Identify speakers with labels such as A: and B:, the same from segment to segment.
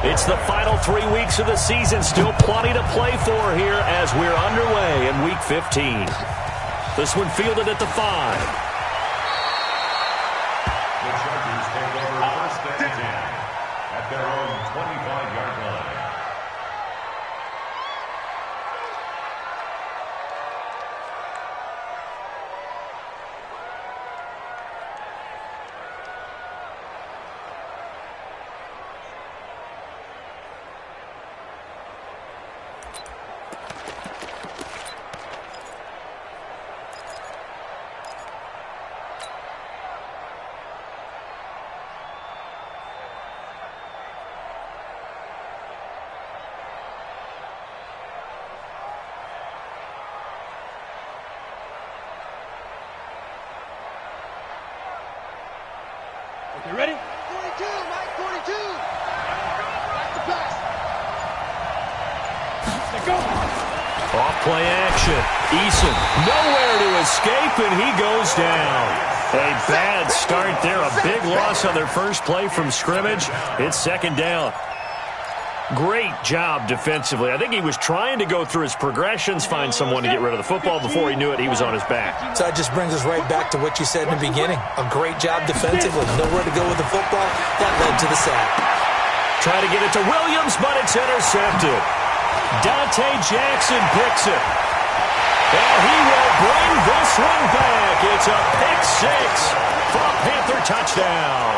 A: It's the final 3 weeks of the season. Still plenty to play for here as we're underway in Week 15. This one fielded at the 5.
B: The Chargers take over first and 10 at their own 25-yard line.
C: You ready?
D: 42, Mike, 42. Back to pass.
C: Let's go.
A: Off play action. Eason nowhere to escape, and he goes down. A bad start there. A big loss on their first play from scrimmage. It's second down. Great job defensively. I think he was trying to go through his progressions, find someone to get rid of the football. Before he knew it, he was on his back.
E: So that just brings us right back to what you said in the beginning. A great job defensively. Nowhere to go with the football. That led to the sack.
A: Try to get it to Williams, but it's intercepted. Dante Jackson picks it. And he will bring this one back. It's a pick six for a Panther touchdown.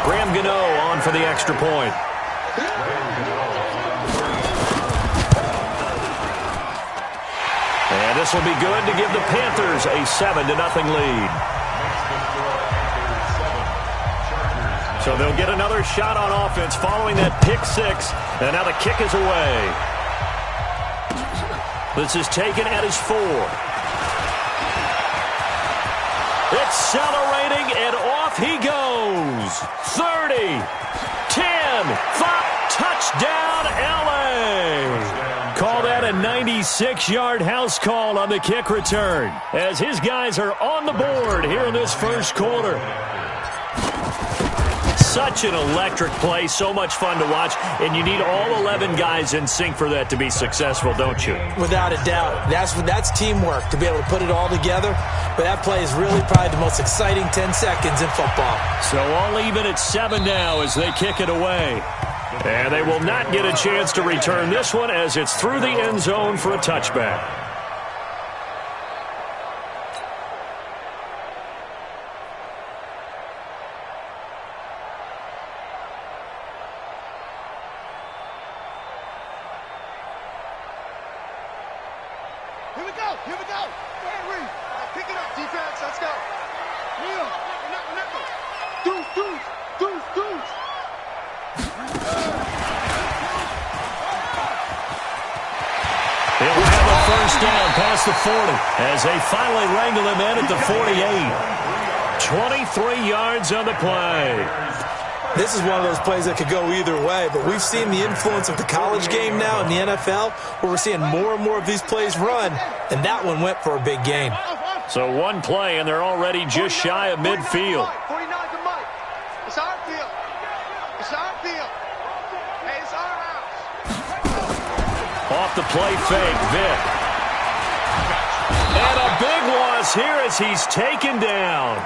A: Graham Gano on for the extra point. And this will be good to give the Panthers a 7-0 lead. So they'll get another shot on offense following that pick six. And now the kick is away. This is taken at his 4. Accelerating, and off he goes. 30, 10, 5, touchdown, LA. Call that a 96-yard house call on the kick return, as his guys are on the board here in this first quarter. Such an electric play, so much fun to watch, and you need all 11 guys in sync for that to be successful, don't you?
E: Without a doubt. That's teamwork, to be able to put it all together. But that play is really probably the most exciting 10 seconds in football.
A: So all even at 7 now as they kick it away. And they will not get a chance to return this one as it's through the end zone for a touchback.
D: Here we go. Here we go. Henry. Pick it up, defense. Let's go. Neil. Deuce.
A: They'll have a first down past the 40 as they finally wrangle him in at the 48. 23 yards on the play.
E: This is one of those plays that could go either way, but we've seen the influence of the college game now in the NFL, where we're seeing more and more of these plays run, and that one went for a big gain.
A: So one play, and they're already just shy of midfield.
D: 49 to Mike. It's our field. It's our field. Hey, it's our house.
A: Off the play fake, Vick. And a big loss here as he's taken down.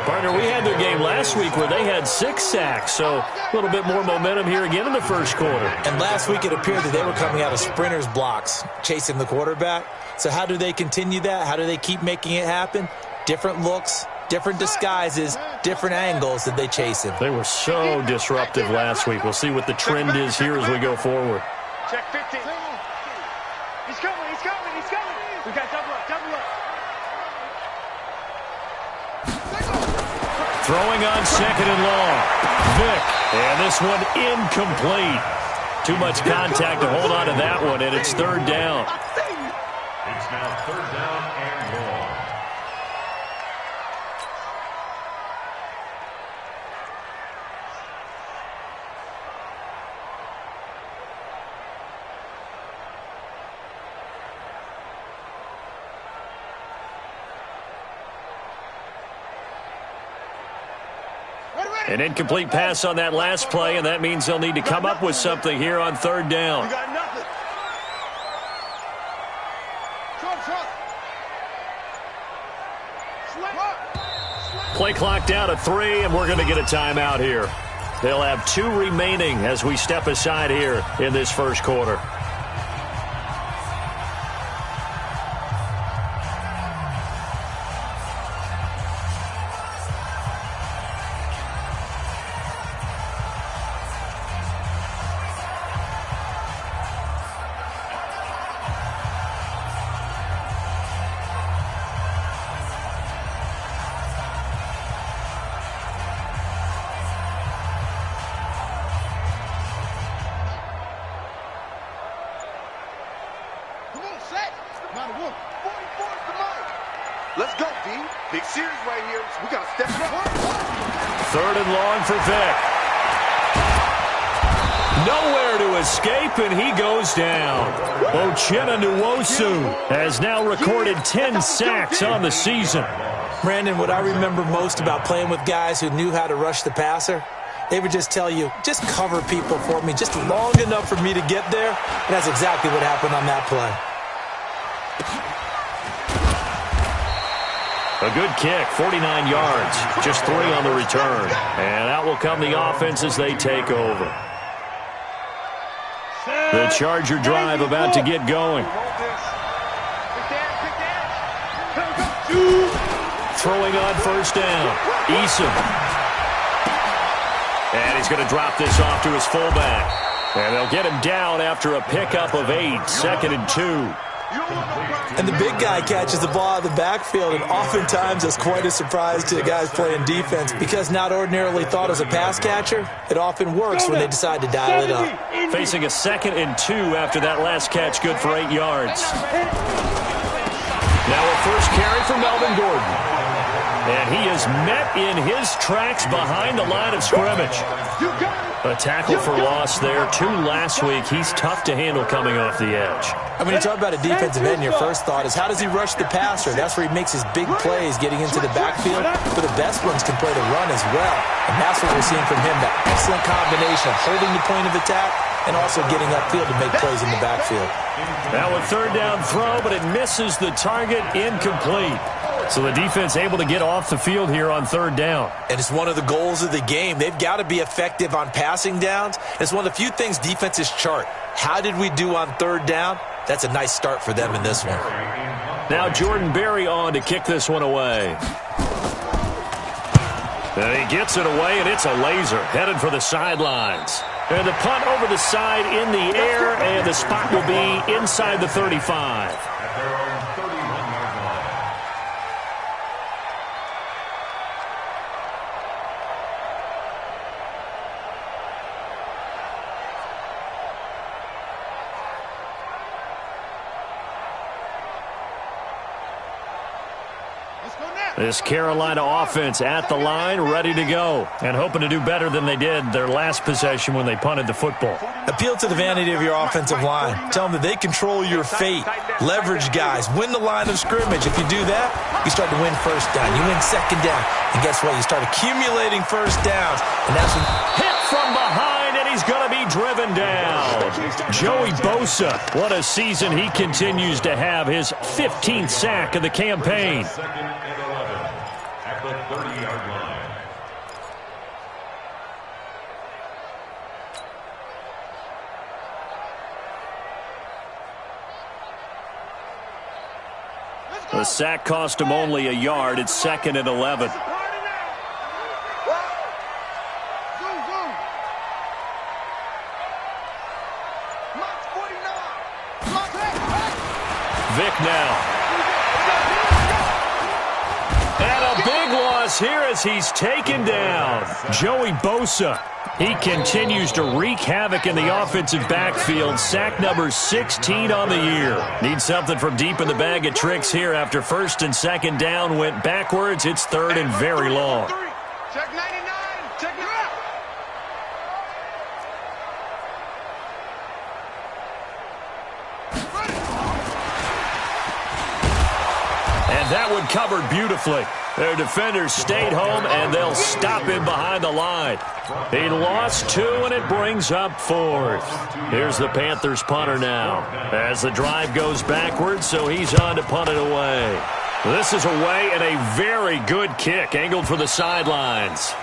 A: Partner, we had their game last week where they had 6 sacks, so a little bit more momentum here again in the first quarter.
E: And last week it appeared that they were coming out of sprinters blocks, chasing the quarterback. So how do they continue that? How do they keep making it happen? Different looks, different disguises, different angles that they chase him.
A: They were so disruptive last week. We'll see what the trend is here as we go forward.
D: Check 50. He's coming. We got double up.
A: Throwing on second and long. Vick. And this one incomplete. Too much contact to hold on to that one, and it's third down.
B: It's now third down and long.
D: Ready.
A: An incomplete pass on that last play, and that means they'll need to come up with something here on third down.
D: You got nothing.
A: Play clock down to 3, and we're going to get a timeout here. They'll have 2 remaining as we step aside here in this first quarter.
D: Let's go, D. Big series right here. We got to step it up.
A: Third and long for Vic. Nowhere to escape, and he goes down. Uchenna Nwosu has now recorded 10 sacks on the season.
E: Brandon, what I remember most about playing with guys who knew how to rush the passer, they would just tell you, just cover people for me, just long enough for me to get there. And that's exactly what happened on that play.
A: A good kick, 49 yards, just 3 on the return. And out will come the offense as they take over. The Charger drive about to get going. Throwing on first down, Eason. And he's going to drop this off to his fullback. And they'll get him down after a pickup of 8, 2nd and 2.
E: And the big guy catches the ball out of the backfield, and oftentimes it's quite a surprise to the guys playing defense because not ordinarily thought as a pass catcher, it often works when they decide to dial it up.
A: Facing a 2nd and 2 after that last catch, good for 8 yards. Now a first carry for Melvin Gordon. And he is met in his tracks behind the line of scrimmage. A tackle for loss there, 2 last week. He's tough to handle coming off the edge.
E: And when you talk about a defensive end, your first thought is how does he rush the passer? That's where he makes his big plays getting into the backfield. But the best ones can play the run as well. And that's what we're seeing from him, that excellent combination of holding the point of attack and also getting upfield to make plays in the backfield.
A: Now a third down throw, but it misses the target, incomplete. So the defense able to get off the field here on third down.
E: And it's one of the goals of the game. They've got to be effective on passing downs. It's one of the few things defenses chart. How did we do on third down? That's a nice start for them in this one.
A: Now Jordan Berry on to kick this one away. And he gets it away, and it's a laser headed for the sidelines. And the punt over the side in the air, and the spot will be inside the 35. This Carolina offense at the line, ready to go, and hoping to do better than they did their last possession when they punted the football.
E: Appeal to the vanity of your offensive line. Tell them that they control your fate. Leverage guys. Win the line of scrimmage. If you do that, you start to win first down. You win second down. And guess what? You start accumulating first downs. And that's when...
A: Hit from behind, and he's going to be driven down. Joey Bosa, what a season he continues to have. His 15th sack of the campaign.
B: At the 30-yard line.
A: The sack cost him only a yard. It's 2nd and 11. Vic now. And a big loss here as he's taken down. Joey Bosa. He continues to wreak havoc in the offensive backfield. Sack number 16 on the year. Need something from deep in the bag of tricks here after 1st and 2nd down went backwards. It's 3rd and very long.
D: Check 99. Check 9.
A: And that one covered beautifully. Their defenders stayed home, and they'll stop him behind the line. He lost 2, and it brings up 4th. Here's the Panthers punter now as the drive goes backwards, so he's on to punt it away. This is away, and a very good kick angled for the sidelines.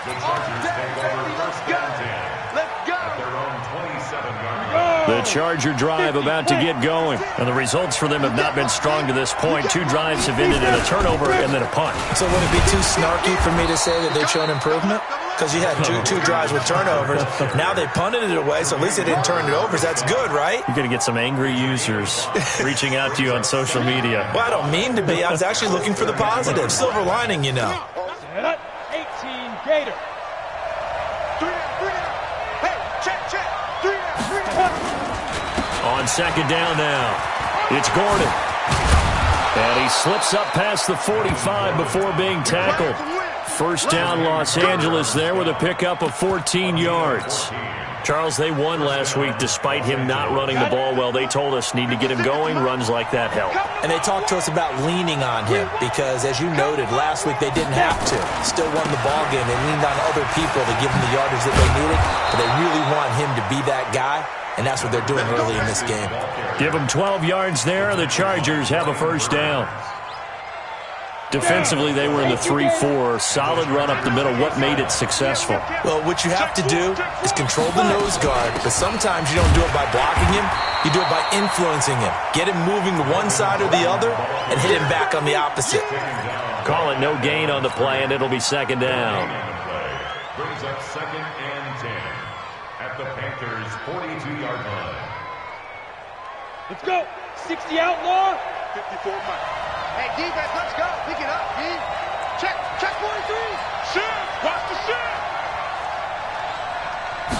B: The Chargers take over first down 10.
D: Let's go.
B: At their own 27-yard line.
A: The Charger drive about to get going. And the results for them have not been strong to this point. 2 drives have ended in a turnover and then a punt.
E: So would it be too snarky for me to say that they've shown improvement? Because you had two drives with turnovers. Now they punted it away, so at least they didn't turn it over. That's good, right?
A: You're going to get some angry users reaching out to you on social media.
E: Well, I don't mean to be. I was actually looking for the positive. Silver lining, you know.
C: 18 Gator.
D: 3 down. Hey, check. 3 down.
A: On second down now, it's Gordon. And he slips up past the 45 before being tackled. First down, Los Angeles there with a pickup of 14 yards. Charles, they won last week despite him not running the ball well. They told us need to get him going. Runs like that help.
E: And they talked to us about leaning on him because, as you noted, last week they didn't have to. Still won the ball game. They leaned on other people to give them the yardage that they needed, but they really want him to be that guy, and that's what they're doing early in this game.
A: Give them 12 yards there. The Chargers have a first down. Defensively, they were in the 3-4. Solid run up the middle. What made it successful?
E: Well, what you have to do is control the nose guard, but sometimes you don't do it by blocking him. You do it by influencing him. Get him moving to one side or the other and hit him back on the opposite.
A: Call it no gain on the play, and it'll be second down.
B: Brings up 2nd and 10 at the Panthers' 42-yard line.
C: Let's go. 60 outlaw.
D: 54 Mike. Hey, defense, let's go. Pick it up, D. Check 43. Shift. Watch the shift.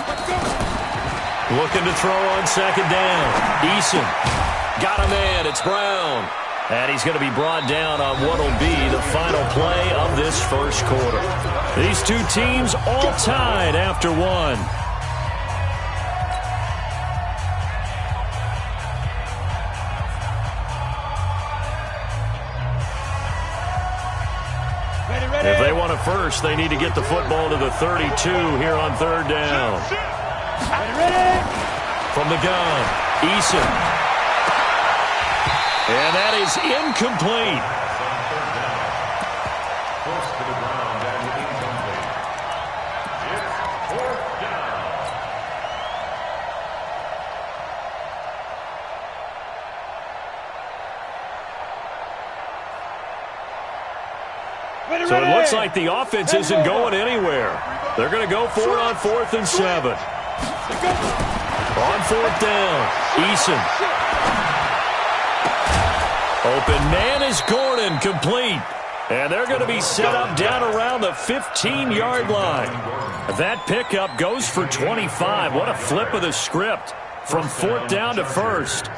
D: Let's go.
A: Looking to throw on second down. Eason got a man. It's Brown. And he's going to be brought down on what will be the final play of this first quarter. These two teams all tied after 1. If they want a first, they need to get the football to the 32 here on third down. From the gun, Eason. And that is incomplete.
B: Close to the ground and incomplete. It's 4th down.
A: So it looks like the offense isn't going anywhere. They're going to go for it on 4th and 7. On 4th down, Eason. Open man is Gordon, complete. And they're going to be set up down around the 15-yard line. That pickup goes for 25. What a flip of the script from 4th down to 1st.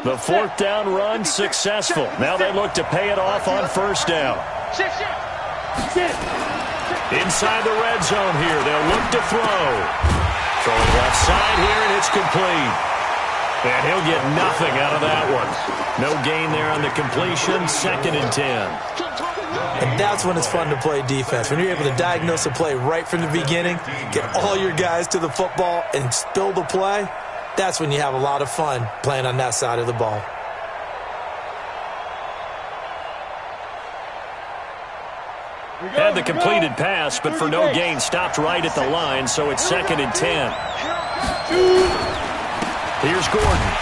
A: The 4th down run successful. Now they look to pay it off on 1st down. Inside the red zone here, they'll look to throw. Throwing left side here, and it's complete. And he'll get nothing out of that one. No gain there on the completion, 2nd and 10.
E: And that's when it's fun to play defense. When you're able to diagnose a play right from the beginning, get all your guys to the football, and spill the play, that's when you have a lot of fun playing on that side of the ball.
A: Had the completed pass, but for no gain, stopped right at the line, so it's 2nd and 10. Here's Gordon.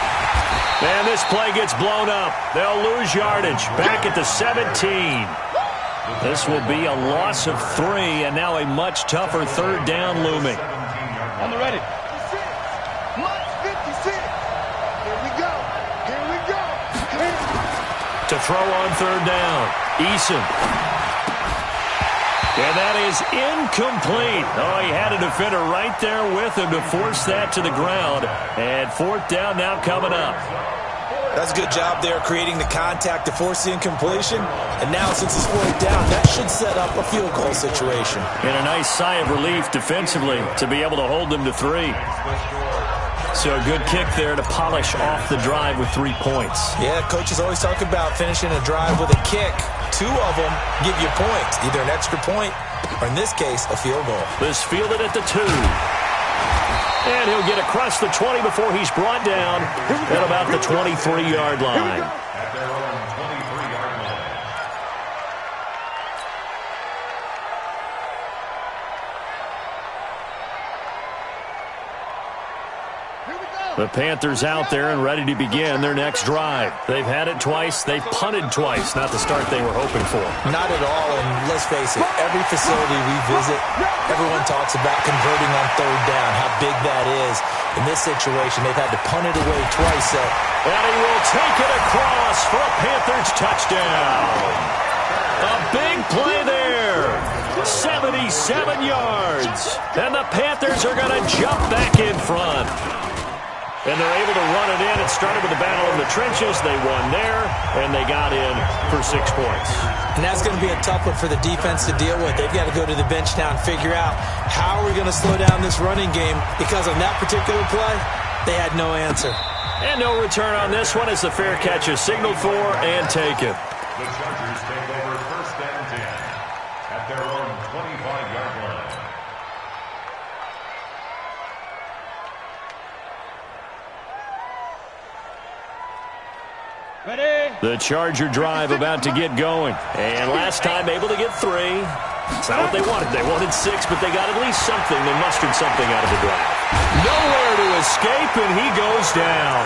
A: And this play gets blown up. They'll lose yardage. Back at the 17. This will be a loss of 3, and now a much tougher 3rd down looming.
C: On the ready.
A: To throw on 3rd down, Eason. And that is incomplete. Oh, he had a defender right there with him to force that to the ground. And 4th down now coming up.
E: That's a good job there creating the contact to force the incompletion. And now since it's 4th down, that should set up a field goal situation.
A: And a nice sigh of relief defensively to be able to hold them to 3. So a good kick there to polish off the drive with 3 points.
E: Yeah, coaches always talk about finishing a drive with a kick. 2 of them give you points, either an extra point or, in this case, a field goal.
A: This fielded at the 2. And he'll get across the 20 before he's brought down at about the 23-yard line.
B: At their own 23-yard line.
A: The Panthers out there and ready to begin their next drive. They've had it twice. They've punted twice. Not the start they were hoping for.
E: Not at all, and let's face it, every facility we visit, everyone talks about converting on 3rd down, how big that is. In this situation, they've had to punt it away twice.
A: And he will take it across for a Panthers touchdown. A big play there. 77 yards. And the Panthers are going to jump back in front. And they're able to run it in. It started with a battle in the trenches. They won there, and they got in for 6 points.
E: And that's going to be a tough one for the defense to deal with. They've got to go to the bench now and figure out how are we going to slow down this running game, because on that particular play, they had no answer.
A: And no return on this one as the fair catch is signaled for and taken.
B: The Chargers take over 1st and 10 at their own 25-yard line.
C: Ready?
A: The Charger drive about to get going. And last time able to get 3. It's not what they wanted. They wanted 6, but they got at least something. They mustered something out of the drive. Nowhere to escape, and he goes down.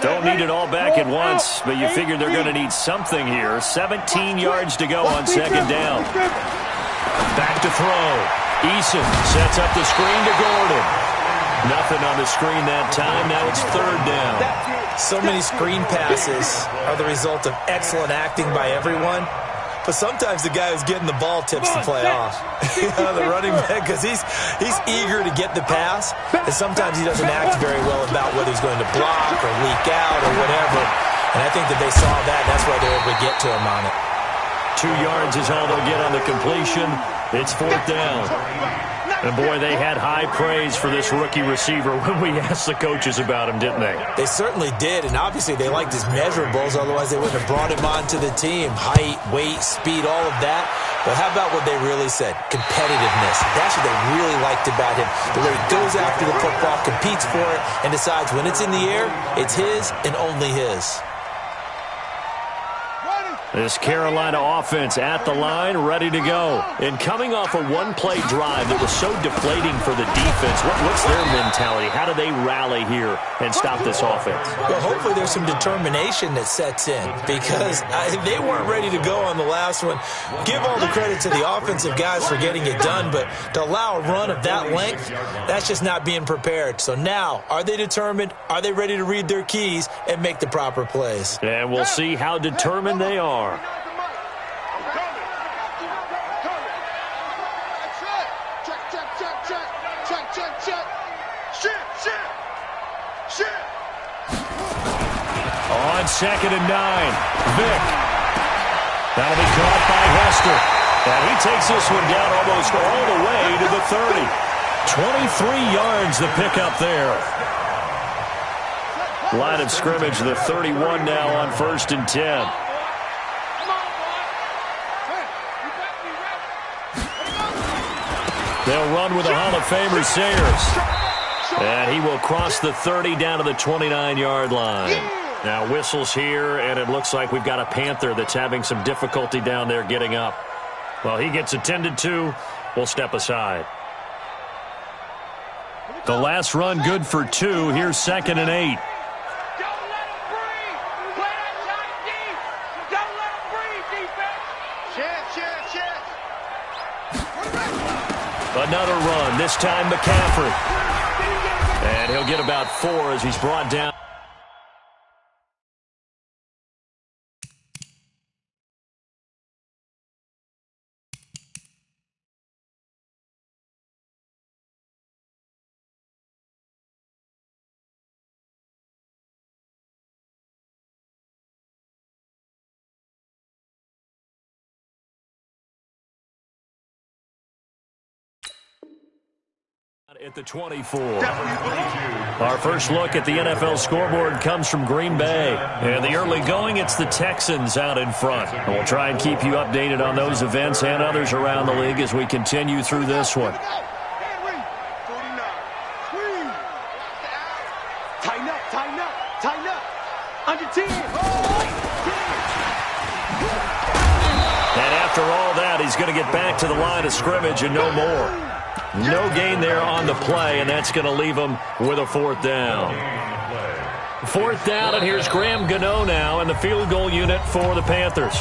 A: Don't need it all back at once, but you figure they're going to need something here. 17 yards to go on 2nd down. Back to throw. Eason sets up the screen to Gordon. Nothing on the screen that time. Now it's 3rd down.
E: So many screen passes are the result of excellent acting by everyone. But sometimes the guy who's getting the ball tips the play off. The running back, because he's eager to get the pass. And sometimes he doesn't act very well about whether he's going to block or leak out or whatever. And I think that they saw that. That's why they were able to get to him on it.
A: 2 yards is all they'll get on the completion. It's 4th down. And boy, they had high praise for this rookie receiver when we asked the coaches about him, didn't they?
E: They certainly did, and obviously they liked his measurables, otherwise they wouldn't have brought him onto the team. Height, weight, speed, all of that. But how about what they really said? Competitiveness. That's what they really liked about him. The way he goes after the football, competes for it, and decides when it's in the air, it's his and only his.
A: This Carolina offense at the line, ready to go. And coming off a one-play drive that was so deflating for the defense, what's their mentality? How do they rally here and stop this offense?
E: Well, hopefully there's some determination that sets in, because they weren't ready to go on the last one. Give all the credit to the offensive guys for getting it done, but to allow a run of that length, that's just not being prepared. So now, are they determined? Are they ready to read their keys and make the proper plays?
A: And we'll see how determined they are. On 2nd and 9, Vick. That'll be caught by Hester. And he takes this one down almost all the way to the 30. 23 yards the pickup there. Line of scrimmage, the 31 now on 1st and 10. They'll run with the Hall of Famer Sayers. And he will cross the 30 down to the 29-yard line. Now whistles here, and it looks like we've got a Panther that's having some difficulty down there getting up. Well, he gets attended to. We'll step aside. The last run good for 2. Here's 2nd and 8. Another run, this time McCaffrey. And he'll get about 4 as he's brought down. At the 24. Our first look at the NFL scoreboard comes from Green Bay. And the early going, it's the Texans out in front. And we'll try and keep you updated on those events and others around the league as we continue through this one.
D: Tighten up, tighten up, tighten up. On your team.
A: And after all that, he's going to get back to the line of scrimmage and no more. No gain there on the play, and that's going to leave him with a fourth down. Fourth down, and here's Graham Gano now in the field goal unit for the Panthers.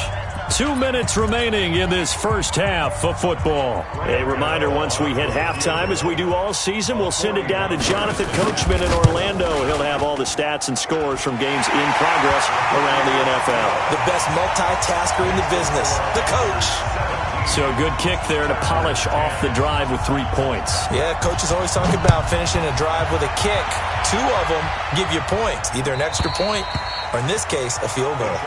A: 2 minutes remaining in this first half of football. A reminder, once we hit halftime, as we do all season, we'll send it down to Jonathan Coachman in Orlando. He'll have all the stats and scores from games in progress around the NFL.
E: The best multitasker in the business, the coach.
A: So good kick there to polish off the drive with 3 points.
E: Yeah, coaches always talk about finishing a drive with a kick. 2 of them give you points, either an extra point or, in this case, a field goal.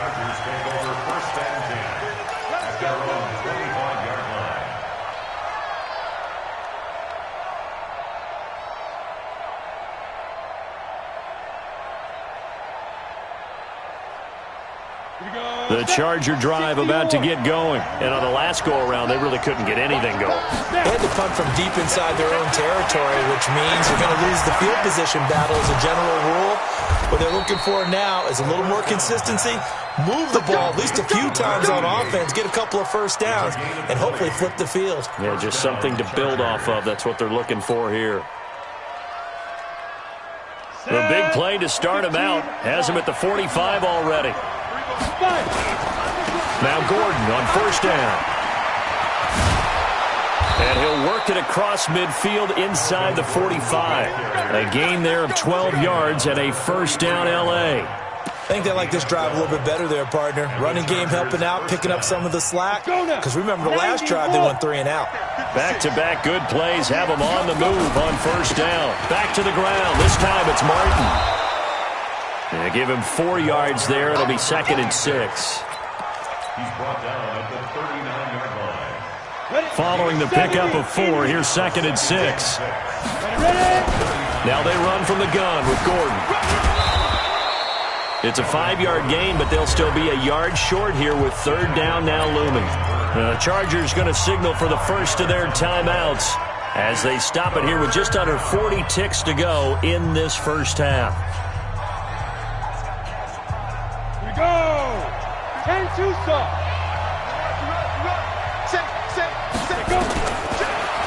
A: The Charger drive about to get going. And on the last go-around, they really couldn't get anything going.
E: They had to punt from deep inside their own territory, which means you're going to lose the field position battle as a general rule. What they're looking for now is a little more consistency, move the ball at least a few times on offense, get a couple of first downs, and hopefully flip the field.
A: Yeah, just something to build off of. That's what they're looking for here. The big play to start him out has him at the 45 already. Now Gordon on first down. And he'll work it across midfield inside the 45. A gain there of 12 yards and a first down L.A.
E: I think they like this drive a little bit better there, partner. Running game helping out, picking up some of the slack. Because remember the last drive, they went 3 and out.
A: Back-to-back good plays have them on the move on first down. Back to the ground. This time it's Martin. They give him 4 yards there. It'll be 2nd and 6.
B: He's brought down at the 39-yard line.
A: Following the pickup of 4, here's 2nd and 6. Now they run from the gun with Gordon. It's a 5-yard gain, but they'll still be a yard short here with 3rd down now looming. The Chargers going to signal for the first of their timeouts as they stop it here with just under 40 ticks to go in this first half.
C: Go! 10-2 stop.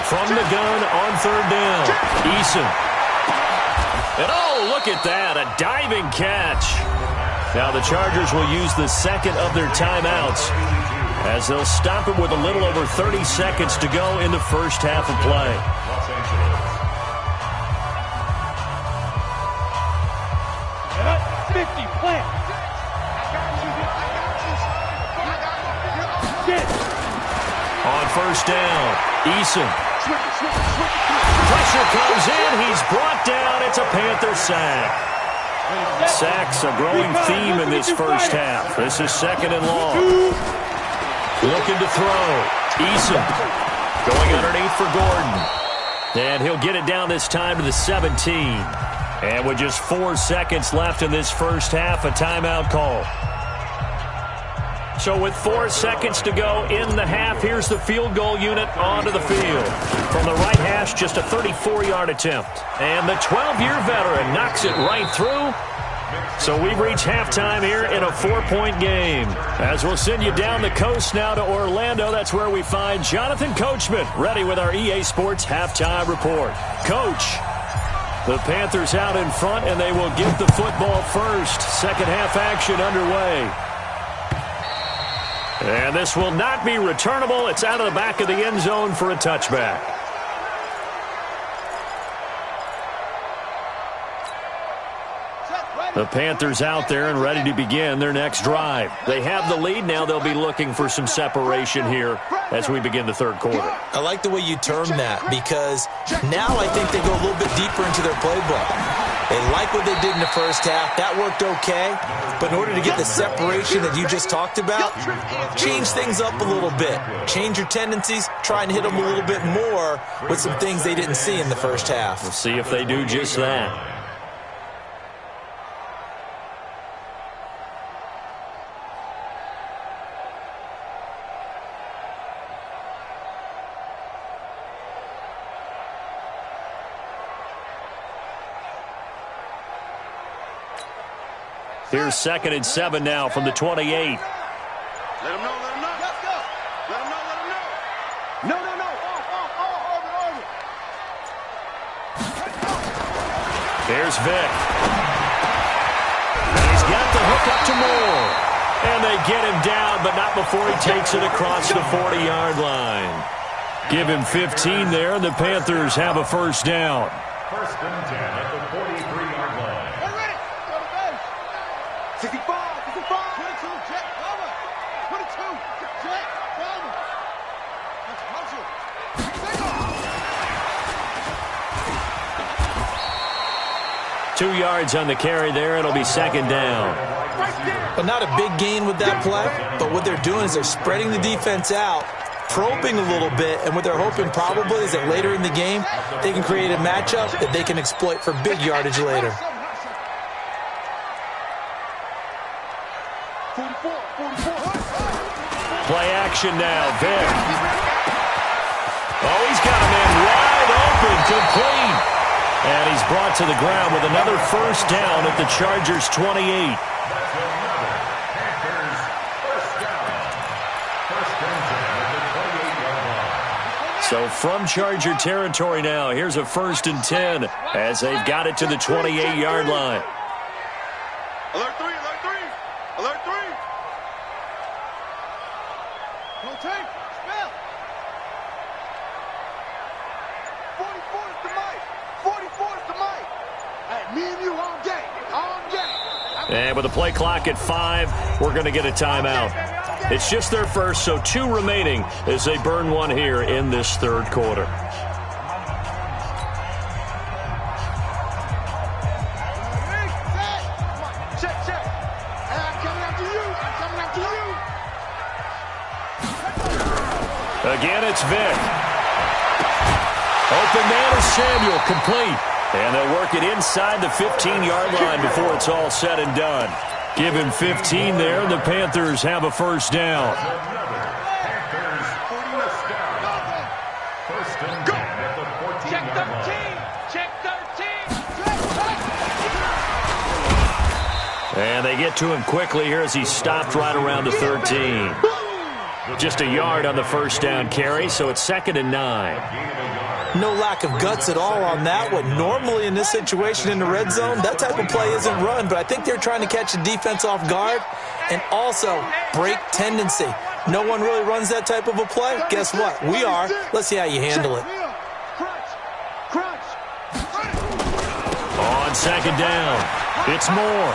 A: From the gun on 3rd down, Eason. And oh, look at that, a diving catch. Now the Chargers will use the 2nd of their timeouts as they'll stop it with a little over 30 seconds to go in the first half of play.
C: 50, plant.
A: On first down, Eason. Pressure comes in. He's brought down. It's a Panther sack. Sacks a growing theme in this first half. This is 2nd and long. Looking to throw. Eason going underneath for Gordon. And he'll get it down this time to the 17. And with just 4 seconds left in this first half, a timeout call. So with 4 seconds to go in the half, here's the field goal unit onto the field. From the right hash, just a 34-yard attempt. And the 12-year veteran knocks it right through. So we've reached halftime here in a 4-point game. As we'll send you down the coast now to Orlando, that's where we find Jonathan Coachman, ready with our EA Sports halftime report. Coach, the Panthers out in front, and they will get the football first. Second half action underway. And this will not be returnable. It's out of the back of the end zone for a touchback. The Panthers out there and ready to begin their next drive. They have the lead. Now they'll be looking for some separation here as we begin the 3rd quarter.
E: I like the way you term that because now I think they go a little bit deeper into their playbook. They like what they did in the first half. That worked okay. But in order to get the separation that you just talked about, change things up a little bit. Change your tendencies. Try and hit them a little bit more with some things they didn't see in the first half.
A: We'll see if they do just that. Here's 2nd and 7 now from the 28.
D: Let him know, let him know. Let's go. Let him know, let him know. No, no, no. Over.
A: Here's Vic. He's got the hook up to Moore. And they get him down, but not before he takes it across the 40-yard line. Give him 15 there, and the Panthers have a first down.
B: 1st and 10 at the 43-yard line.
D: 65, 22, check, cover. 22, check, cover. That's hustle.
A: 2 yards on the carry there. It'll be 2nd down.
E: But not a big gain with that play. But what they're doing is they're spreading the defense out, probing a little bit, and what they're hoping probably is that later in the game, they can create a matchup that they can exploit for big yardage later.
D: 44.
A: Play action now, Vic. Oh, he's got a man wide open, complete. And he's brought to the ground with another first down at the Chargers' 28. So from Charger territory now, here's a 1st and 10 as they've got it to the 28-yard line.
D: Alert 3. Rotate, spell. 44 is the mic. 44 is the mic. Hey, me and you all day.
A: And with the play clock at 5, we're going to get a timeout. It's just their first, so 2 remaining as they burn one here in this 3rd quarter.
D: Check. Hey, I'm coming after you.
A: Again, it's Vic. Open man is Samuel, complete. And they'll work it inside the 15-yard line before it's all said and done. Give him 15 there, and the Panthers have a first down.
D: Check 13.
A: And they get to him quickly here as he stopped right around the 13. Just a yard on the first down carry, so it's 2nd and 9.
E: No lack of guts at all on that one. Normally in this situation in the red zone, that type of play isn't run, but I think they're trying to catch the defense off guard and also break tendency. No one really runs that type of a play. Guess what? We are. Let's see how you handle it.
A: On 2nd down, it's Moore.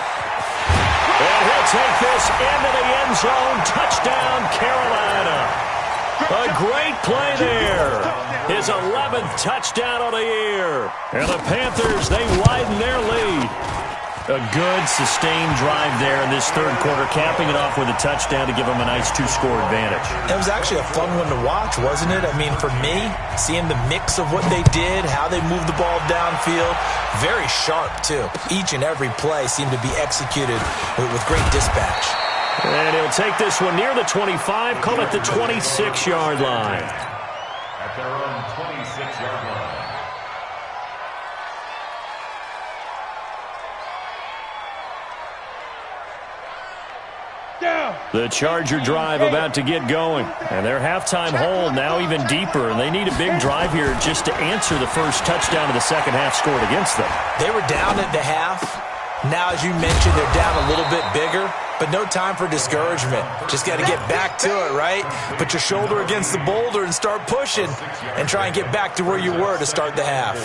A: And he'll take this into the end zone. Touchdown, Carolina. A great play there. His 11th touchdown of the year. And the Panthers, they widen their lead. A good, sustained drive there in this 3rd quarter, capping it off with a touchdown to give them a nice 2-score advantage.
E: It was actually a fun one to watch, wasn't it? I mean, for me, seeing the mix of what they did, how they moved the ball downfield, very sharp, too. Each and every play seemed to be executed with great dispatch.
A: And he'll take this one near the 25, call it the 26-yard line.
B: At their own 26-yard line.
A: The Charger drive about to get going. And their halftime hole now even deeper. And they need a big drive here just to answer the first touchdown of the second half scored against them.
E: They were down at the half. Now, as you mentioned, they're down a little bit bigger. But no time for discouragement. Just got to get back to it, right? Put your shoulder against the boulder and start pushing. And try and get back to where you were to start the half.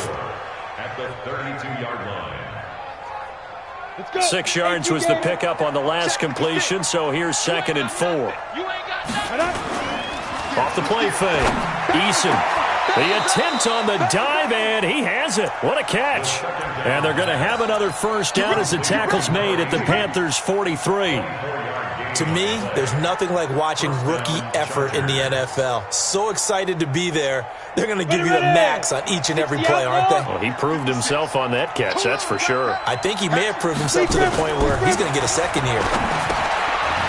B: At the 32-yard line.
A: 6 yards was the pickup on the last completion, so here's 2nd and 4. Off the play fake. Eason The attempt on the dive, and he has it. What a catch. And they're going to have another first down as the tackle's made at the Panthers' 43.
E: To me, there's nothing like watching rookie effort in the NFL. So excited to be there. They're going to give you the max on each and every play, aren't they?
A: Well, he proved himself on that catch, that's for sure.
E: I think he may have proved himself to the point where he's going to get a second here.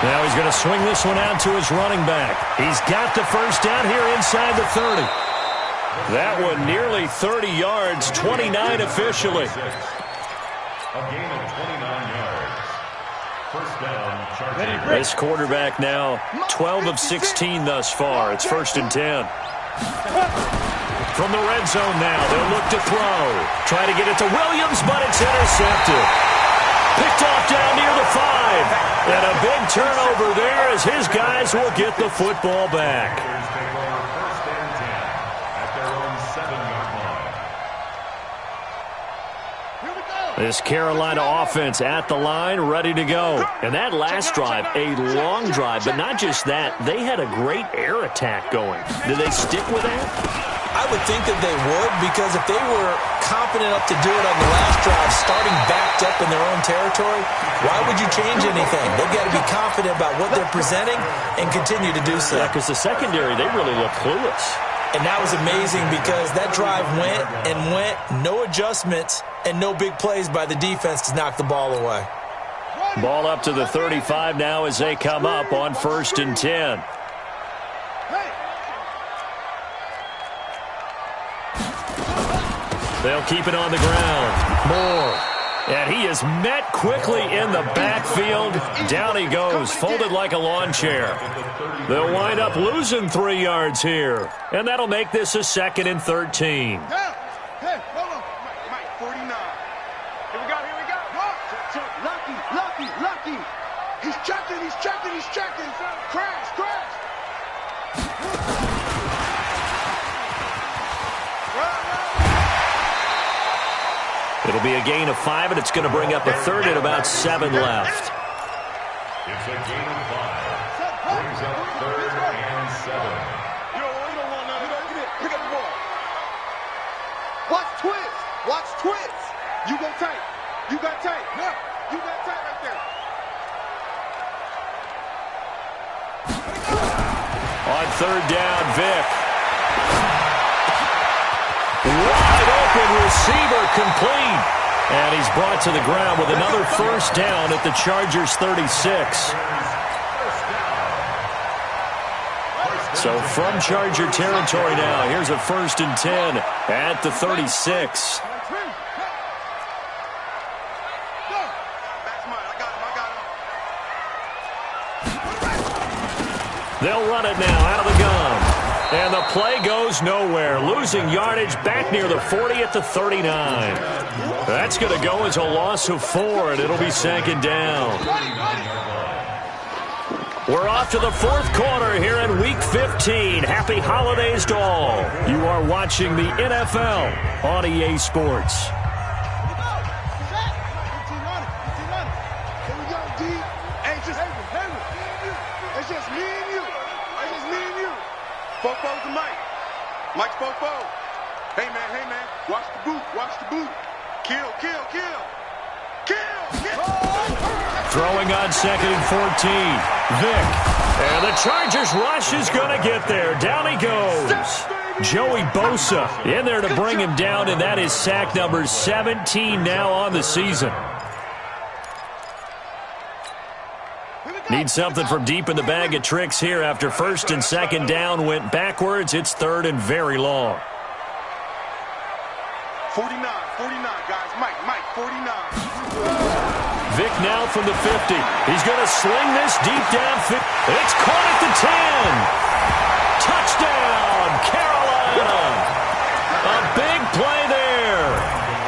A: Now he's going to swing this one out to his running back. He's got the first down here inside the 30. That one nearly 30 yards, 29 officially.
B: A gain of 29 yards. First down, Chargers.
A: This quarterback now 12 of 16 thus far. It's 1st and 10. From the red zone now, they'll look to throw. Try to get it to Williams, but it's intercepted. Picked off down near the 5. And a big turnover there as his guys will get the football back.
B: Take over 1st and 10 at their own 7-yard line.
A: This Carolina offense at the line, ready to go. And that last drive, a long drive, but not just that. They had a great air attack going. Did they stick with that?
E: I would think that they would, because if they were confident enough to do it on the last drive, starting backed up in their own territory, why would you change anything? They've got to be confident about what they're presenting and continue to do so.
A: Yeah, because the secondary, they really look clueless.
E: And that was amazing because that drive went and went, no adjustments, and no big plays by the defense to knock the ball away.
A: Ball up to the 35 now as they come up on 1st and 10. They'll keep it on the ground. Moore. And he is met quickly in the backfield. Down he goes, folded like a lawn chair. They'll wind up losing 3 yards here. And that'll make this a 2nd and 13.
D: Hey, hold on. Mike, 49. Here we go. Lucky. He's checking. Crash.
A: It'll be a gain of 5, and it's going to bring up a 3rd and about 7 left.
B: It's a gain of 5. Brings up 3rd and 7.
D: You don't want none of that. Pick up the ball. Watch twist. You got tight. No, you got tight right there.
A: On 3rd down, Vic. Wide open receiver complete. And he's brought to the ground with another first down at the Chargers' 36. So from Charger territory now, here's a 1st and 10 at the 36. They'll run it now out of the gun. And the play goes nowhere. Losing yardage back near the 40 at the 39. That's going to go as a loss of 4, and it'll be 2nd down. We're off to the 4th quarter here in Week 15. Happy holidays to all. You are watching the NFL on EA Sports.
D: Fofo's to Mike. Mike's Fofo. Hey, man. Watch the boot. Kill.
A: Throwing on 2nd and 14. Vic. And the Chargers rush is going to get there. Down he goes. Joey Bosa in there to bring him down, and that is sack number 17 now on the season. Need something from deep in the bag of tricks here after 1st and 2nd down went backwards. It's 3rd and very long.
D: 49, guys. Mike, 49.
A: Vic now from the 50. He's going to sling this deep down. It's caught at the 10. Touchdown, Carolina. A big play there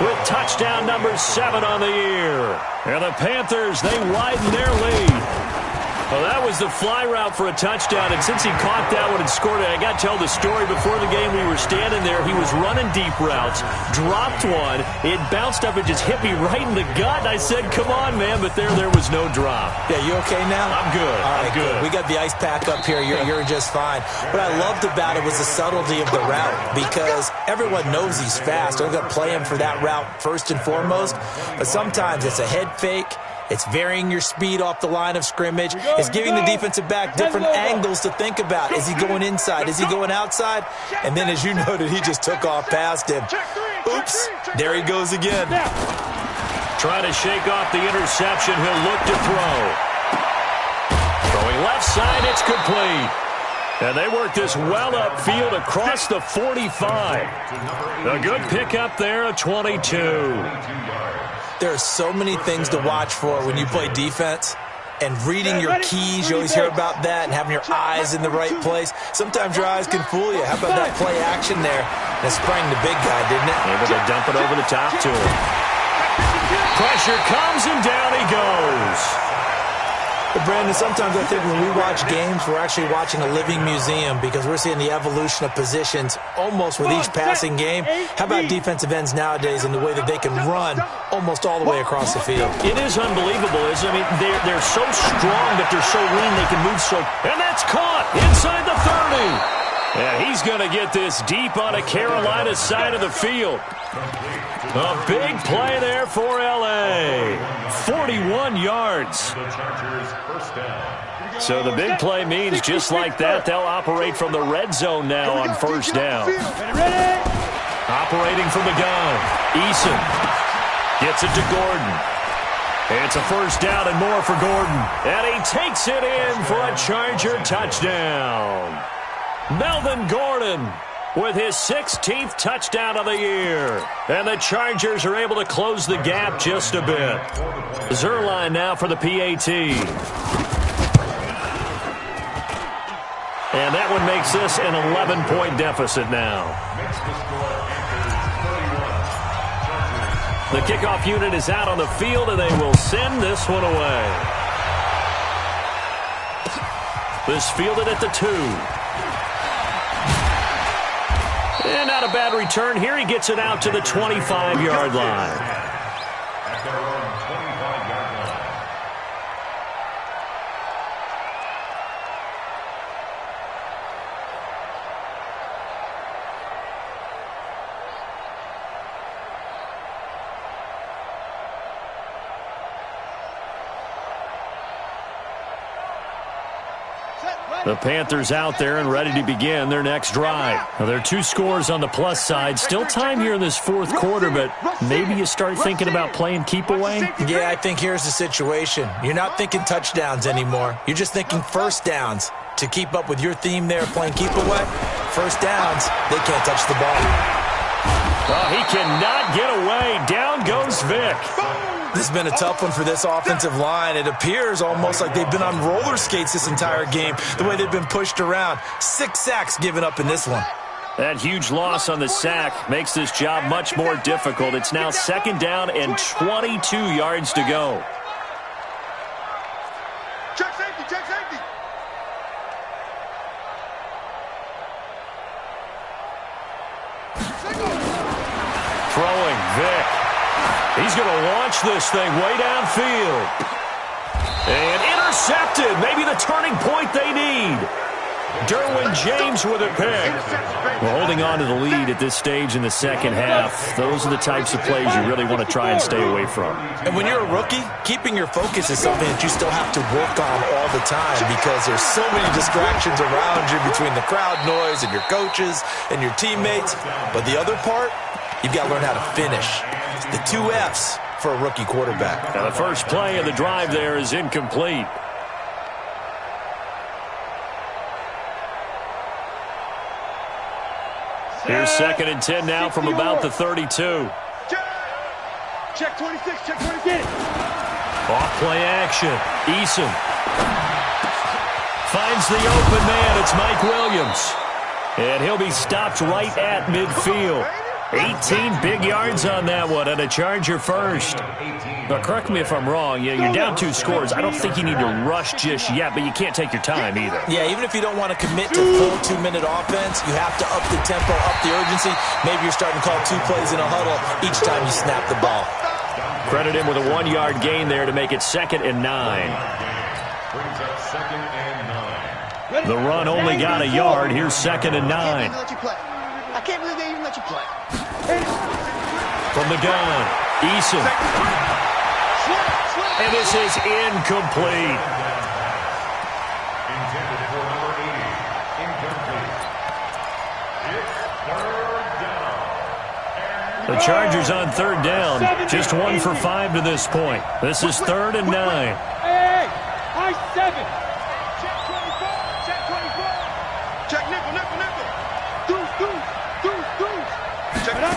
A: with touchdown number 7 on the year. And the Panthers, they widen their lead. Well, that was the fly route for a touchdown, and since he caught that one and scored it, I got to tell the story. Before the game, we were standing there. He was running deep routes, dropped one. It bounced up and just hit me right in the gut. And I said, come on, man, but there was no drop.
E: Yeah, you okay now?
A: I'm good.
E: All right,
A: I'm good.
E: We got the ice pack up here. You're just fine. What I loved about it was the subtlety of the route, because everyone knows he's fast. They're going to play him for that route first and foremost, but sometimes it's a head fake. It's varying your speed off the line of scrimmage. It's giving the defensive back different angles to think about. Is he going inside? Is he going outside? And then, as you noted, he just took off past him. Oops, there he goes again.
A: Trying to shake off the interception. He'll look to throw. Throwing left side, it's complete. And they work this well upfield across the 45. A good pickup there, a 22.
E: There are so many things to watch for when you play defense, and reading your keys. You always hear about that, and having your eyes in the right place. Sometimes your eyes can fool you. How about that play action there? That sprang the big guy, didn't it?
A: Able to dump it over the top to him. Pressure comes, and down he goes.
E: But Brandon, sometimes I think when we watch games, we're actually watching a living museum, because we're seeing the evolution of positions almost with each passing game. How about defensive ends nowadays and the way that they can run almost all the way across the field?
A: It is unbelievable, isn't it? I mean, they're so strong, but they're so lean, they can move so... And that's caught inside the 30. And he's going to get this deep on a Carolina side of the field. A big play there for L.A. 41 yards. So the big play means just like that, they'll operate from the red zone now on first down. Operating from the gun. Eason gets it to Gordon. It's a first down and more for Gordon. And he takes it in for a Charger touchdown. Melvin Gordon with his 16th touchdown of the year. And the Chargers are able to close the gap just a bit. Zerline now for the PAT. And that one makes this an 11-point deficit now. The kickoff unit is out on the field, and they will send this one away. This fielded at the 2. And not a bad return here. He gets it out to the 25-yard line.
B: At their own 25-yard line.
A: The Panthers out there and ready to begin their next drive. Now, there are 2 scores on the plus side. Still time here in this fourth quarter, but maybe you start thinking about playing keep away?
E: Yeah, I think here's the situation. You're not thinking touchdowns anymore. You're just thinking first downs. To keep up with your theme there, playing keep away, first downs, they can't touch the ball.
A: Oh, he cannot get away. Down goes Vic.
E: This has been a tough one for this offensive line. It appears almost like they've been on roller skates this entire game, the way they've been pushed around. 6 sacks given up in this one.
A: That huge loss on the sack makes this job much more difficult. It's now second down and 22 yards to go.
D: Check safety, check safety.
A: Throwing, Vic. He's going to launch this thing way downfield. And intercepted. Maybe the turning point they need. Derwin James with a pick. Well, holding on to the lead at this stage in the second half, those are the types of plays you really want to try and stay away from.
E: And when you're a rookie, keeping your focus is something that you still have to work on all the time, because there's so many distractions around you between the crowd noise and your coaches and your teammates. But the other part, you've got to learn how to finish. The 2 F's for a rookie quarterback.
A: Now the first play of the drive there is incomplete. Here's second and 10 now from about the 32.
C: Check 26, check 26.
A: Off play action. Eason finds the open man. It's Mike Williams. And he'll be stopped right at midfield. 18 big yards on that one, and a Charger first. Now, correct me if I'm wrong. You're down 2 scores. I don't think you need to rush just yet, but you can't take your time either.
E: Yeah, even if you don't want to commit to full 2-minute offense, you have to up the tempo, up the urgency. Maybe you're starting to call 2 plays in a huddle each time you snap the ball.
A: Credit him with a 1-yard gain there to make it 2nd and 9.
B: Brings up 2nd and 9.
A: The run only got a yard. Here's 2nd and 9.
D: I can't believe they even let you play.
A: From the gun, Eason. And this is incomplete.
B: Intended for number 80. Incomplete. It's 3rd down.
A: The Chargers on 3rd down. Just 1 for 5 to this point. This is 3rd and 9.
C: Hey, high 7.
D: Check 24. Check 24. Check nickel. Deuce. Check it out.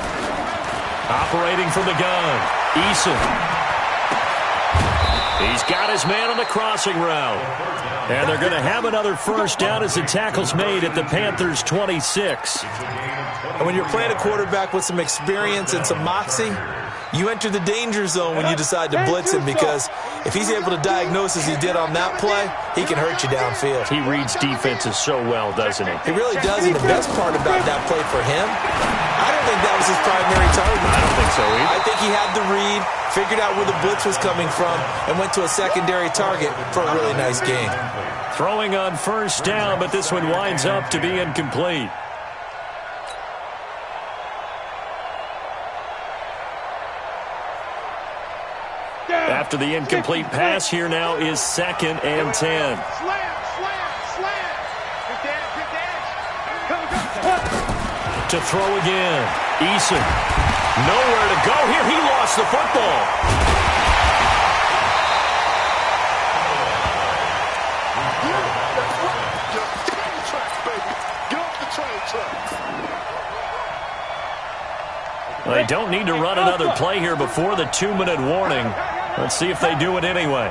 A: Operating from the gun, Eason. He's got his man on the crossing route. And they're going to have another first down as the tackle's made at the Panthers' 26.
E: And when you're playing a quarterback with some experience and some moxie, you enter the danger zone when you decide to blitz him, because if he's able to diagnose as he did on that play, he can hurt you downfield.
A: He reads defenses so well, doesn't he?
E: He really does, and the best part about that play for him, I don't think that was his primary target.
A: I don't think so either.
E: I think he had the read, figured out where the blitz was coming from, and went to a secondary target for a really nice gain.
A: Throwing on first down, but this one winds up to be incomplete. After the incomplete pass, here now is 2nd and 10.
D: Slam.
A: To throw again, Eason. Nowhere to go here. He lost the football. They don't need to run another play here before the 2-minute warning. Let's see if they do it anyway.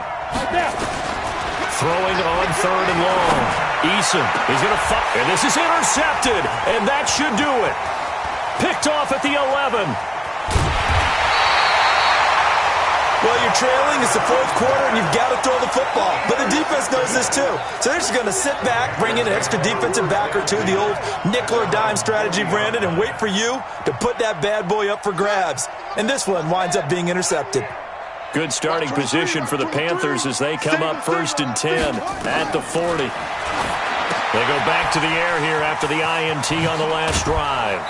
A: Throwing on 3rd and long. Eason is going to fight, and this is intercepted, and that should do it. Picked off at the 11.
E: Well, you're trailing. It's the 4th quarter, and you've got to throw the football. But the defense knows this, too. So they're just going to sit back, bring in an extra defensive back or two, the old nickel or dime strategy, Brandon, and wait for you to put that bad boy up for grabs. And this one winds up being intercepted.
A: Good starting position for the Panthers as they come up 1st and 10 at the 40. They go back to the air here after the INT on the last drive.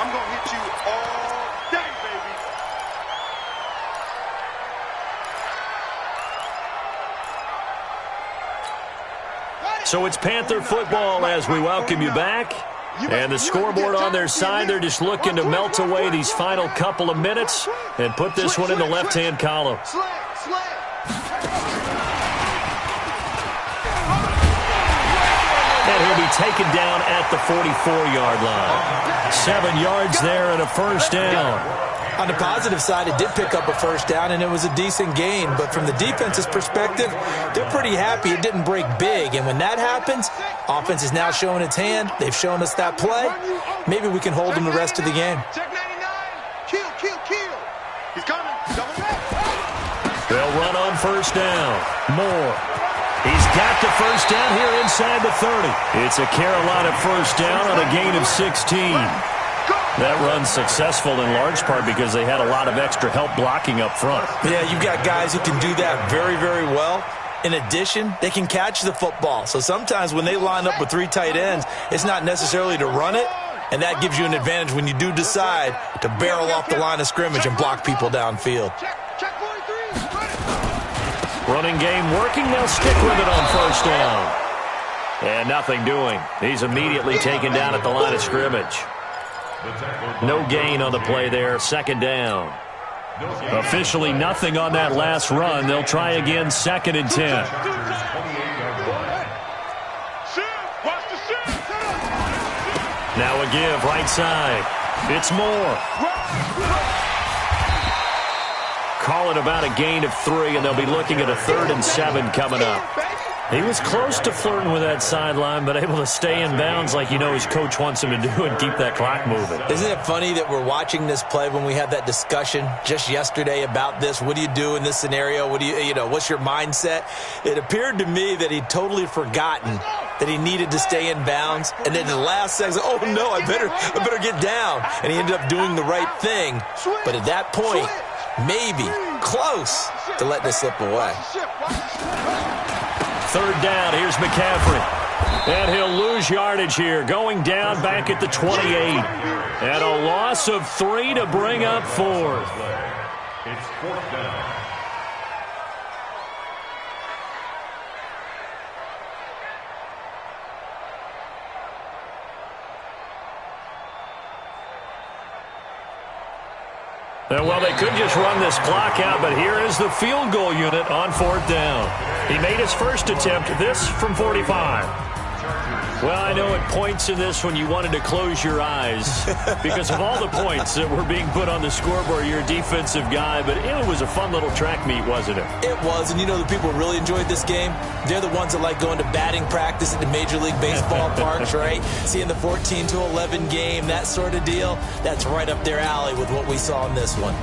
D: I'm going to hit you all day, baby.
A: So it's Panther football as we welcome you back. And the scoreboard on their side, they're just looking to melt away these final couple of minutes and put this one in the left-hand column. And he'll be taken down at the 44-yard line. 7 yards there and a first down.
E: On the positive side, it did pick up a first down, and it was a decent gain. But from the defense's perspective, they're pretty happy it didn't break big. And when that happens, offense is now showing its hand. They've shown us that play. Maybe we can hold them the rest of the game.
D: Check 99. Kill. He's coming. Double back.
A: They'll run on first down. Moore. He's got the first down here inside the 30. It's a Carolina first down on a gain of 16. That run's successful in large part because they had a lot of extra help blocking up front.
E: Yeah, you've got guys who can do that very, very well. In addition, they can catch the football. So sometimes when they line up with 3 tight ends, it's not necessarily to run it, and that gives you an advantage when you do decide to barrel off the line of scrimmage and block people downfield.
D: Check 43.
A: Running game working. They'll stick with it on first down. And nothing doing. He's immediately taken down at the line of scrimmage. No gain on the play there. 2nd down. Officially nothing on that last run. They'll try again 2nd and 10. Now a give right side. It's Moore. Call it about a gain of 3, and they'll be looking at a 3rd and 7 coming up. He was close to flirting with that sideline, but able to stay in bounds like his coach wants him to do and keep that clock moving.
E: Isn't it funny that we're watching this play when we had that discussion just yesterday about this? What do you do in this scenario? What do what's your mindset? It appeared to me that he'd totally forgotten that he needed to stay in bounds, and then in the last second, oh no, I better get down. And he ended up doing the right thing. But at that point, maybe close to letting it slip away.
A: Third down, here's McCaffrey. And he'll lose yardage here, going down back at the 28. And a loss of 3 to bring up 4th.
B: It's 4th down.
A: Well, they could just run this clock out, but here is the field goal unit on 4th down. He made his first attempt, this from 45. Well, I know at points in this when you wanted to close your eyes because of all the points that were being put on the scoreboard. You're a defensive guy, but it was a fun little track meet, wasn't it?
E: It was, and the people who really enjoyed this game, they're the ones that like going to batting practice at the Major League Baseball parks, right? Seeing the 14-11 game, that sort of deal, that's right up their alley with what we saw in this one.